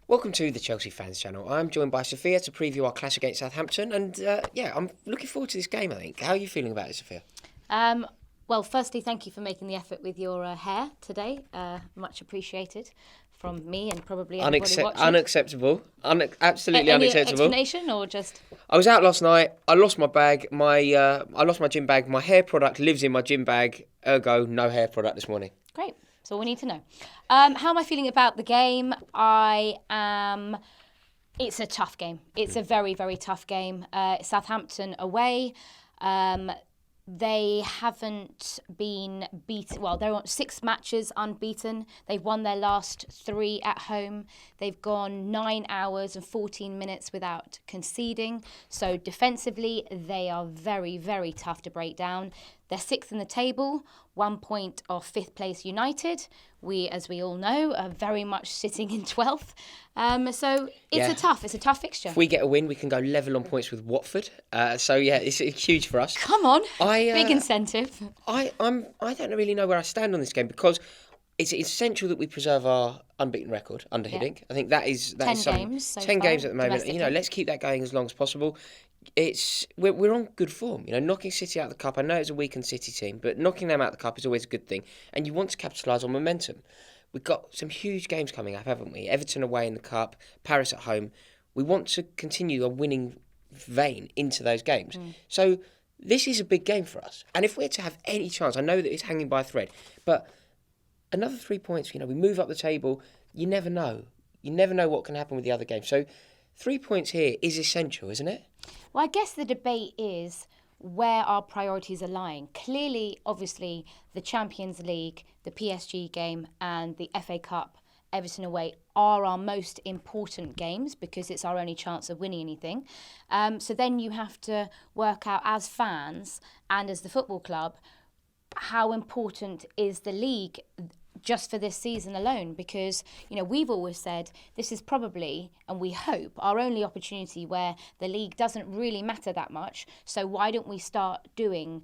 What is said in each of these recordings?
Welcome to the Chelsea Fans Channel. I'm joined by Sophia to preview our clash against Southampton, and I'm looking forward to this game, I think. How are you feeling about it, Sophia? Well, firstly, thank you for making the effort with your hair today. Much appreciated from me and probably everybody watching. Unacceptable. Absolutely Any unacceptable. explanation or just... I was out last night. I lost my bag. I lost my gym bag. My hair product lives in my gym bag. Ergo, no hair product this morning. Great. That's all we need to know. How am I feeling about the game? It's a tough game. It's a very, very tough game. Southampton away. They haven't been beaten. Well, they're on 6 matches unbeaten. They've won their last 3 at home. They've gone 9 hours and 14 minutes without conceding. So defensively, they are very, very tough to break down. They're 6th in the table, 1 point off 5th place United. We, as we all know, are very much sitting in 12th. So it's a tough fixture. If we get a win, we can go level on points with Watford. It's huge for us. Come on, big incentive. I don't really know where I stand on this game because it's essential that we preserve our unbeaten record under Hiddink. I think that is 10 games. So 10 far, games at the moment. Let's keep that going as long as possible. We're on good form. Knocking City out of the cup. I know it's a weakened City team, but knocking them out of the cup is always a good thing. And you want to capitalise on momentum. We've got some huge games coming up, haven't we? Everton away in the cup, Paris at home. We want to continue a winning vein into those games. So this is a big game for us. And if we're to have any chance, I know that it's hanging by a thread, but another 3 points, we move up the table. You never know. You never know what can happen with the other games. So 3 points here is essential, isn't it? Well, I guess the debate is where our priorities are lying. Clearly, obviously, the Champions League, the PSG game and the FA Cup, Everton away, are our most important games because it's our only chance of winning anything. So then you have to work out as fans and as the football club, how important is the league just for this season alone, because we've always said this is probably, and we hope, our only opportunity where the league doesn't really matter that much. So why don't we start doing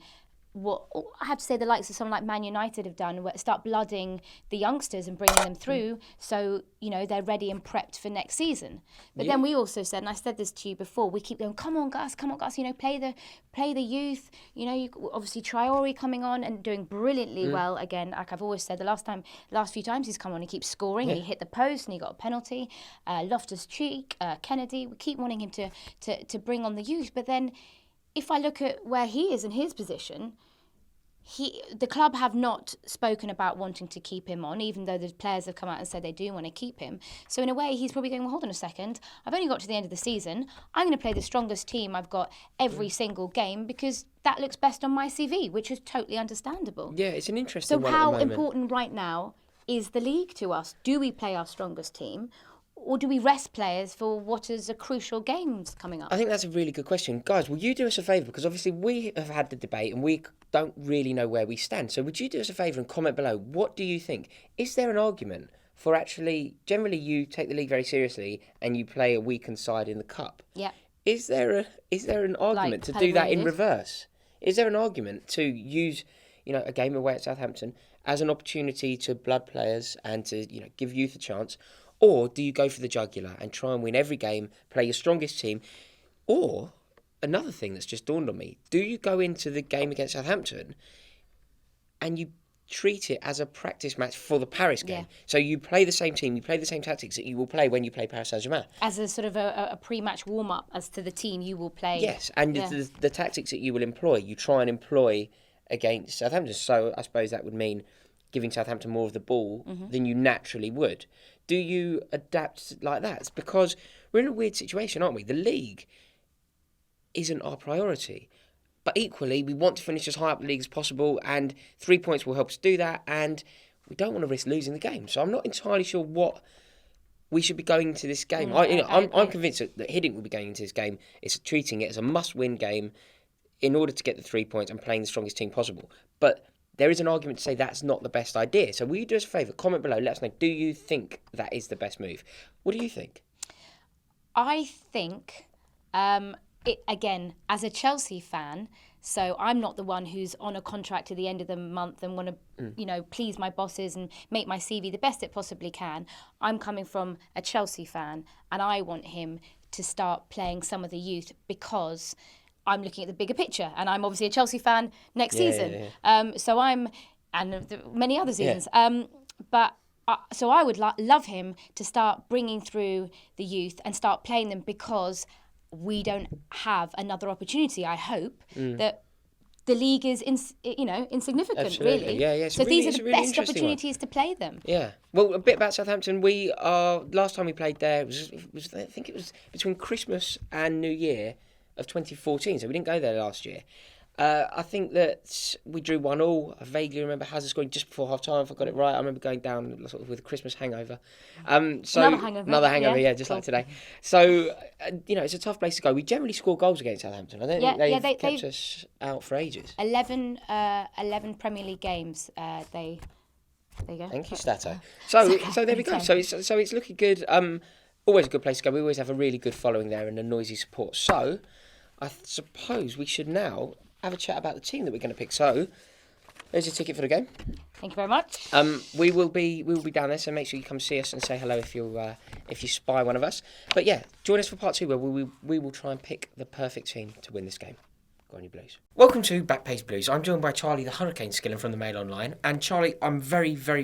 what I have to say the likes of someone like Man United have done, where start blooding the youngsters and bringing them through so they're ready and prepped for next season. But then we also said, and I said this to you before, we keep going, come on guys, play the youth. Obviously Traore coming on and doing brilliantly well again. Like I've always said, the last few times he's come on, he keeps scoring. He hit the post and he got a penalty. Loftus-Cheek, Kennedy, we keep wanting him to bring on the youth. But then if I look at where he is in his position, the club have not spoken about wanting to keep him on, even though the players have come out and said they do want to keep him. So in a way, he's probably going, well, hold on a second. I've only got to the end of the season. I'm going to play the strongest team I've got every single game because that looks best on my CV, which is totally understandable. Yeah, it's an interesting one So at the how moment. important right now is the league to us? Do we play our strongest team? Or do we rest players for what is a crucial games coming up? I think that's a really good question. Guys, will you do us a favour? Because obviously we have had the debate and we don't really know where we stand. So would you do us a favour and comment below? What do you think? Is there an argument for actually, generally you take the league very seriously and you play a weakened side in the cup? Yeah. Is there an argument to do that in reverse? Is there an argument to use, a game away at Southampton as an opportunity to blood players and to, give youth a chance? Or do you go for the jugular and try and win every game, play your strongest team? Or, another thing that's just dawned on me, do you go into the game against Southampton and you treat it as a practice match for the Paris game? Yeah. So you play the same team, you play the same tactics that you will play when you play Paris Saint-Germain. As a sort of a pre-match warm-up as to the team you will play. Yes, and the tactics that you will employ, you try and employ against Southampton. So I suppose that would mean giving Southampton more of the ball than you naturally would. Do you adapt like that? It's because we're in a weird situation, aren't we? The league isn't our priority. But equally, we want to finish as high up the league as possible, and 3 points will help us do that, and we don't want to risk losing the game. So I'm not entirely sure what we should be going into this game. I'm convinced that Hiddink will be going into this game. It's treating it as a must-win game in order to get the 3 points and playing the strongest team possible. But there is an argument to say that's not the best idea. So will you do us a favour? Comment below. Let us know. Do you think that is the best move? What do you think? I think, again, as a Chelsea fan, So I'm not the one who's on a contract at the end of the month and want to, please my bosses and make my CV the best it possibly can. I'm coming from a Chelsea fan, and I want him to start playing some of the youth because I'm looking at the bigger picture, and I'm obviously a Chelsea fan next season. So I'm, and many other seasons. So I would love him to start bringing through the youth and start playing them, because we don't have another opportunity. I hope that the league is insignificant. Absolutely. Really. Yeah. So these are the best opportunities to play them. Yeah. Well, a bit about Southampton. Last time we played there was I think it was between Christmas and New Year of 2014. So we didn't go there last year. I think that we drew 1-1. I vaguely remember Hazard scoring just before half time, if I got it right. I remember going down sort of with a Christmas hangover. Another hangover. Yeah, just like today. So, it's a tough place to go. We generally score goals against Southampton. I don't think they've kept us out for ages. 11 Premier League games. There you go. Thank you, Stato. So there we go. So it's looking good. Always a good place to go. We always have a really good following there and a noisy support. So I suppose we should now have a chat about the team that we're going to pick. So, there's your ticket for the game. Thank you very much. We will be down there, so make sure you come see us and say hello if you spy one of us. But yeah, join us for part 2, where we will try and pick the perfect team to win this game. Go on, you Blues. Welcome to Backpace Blues. I'm joined by Charlie, the Hurricane Skillen from the Mail Online, and Charlie, I'm very, very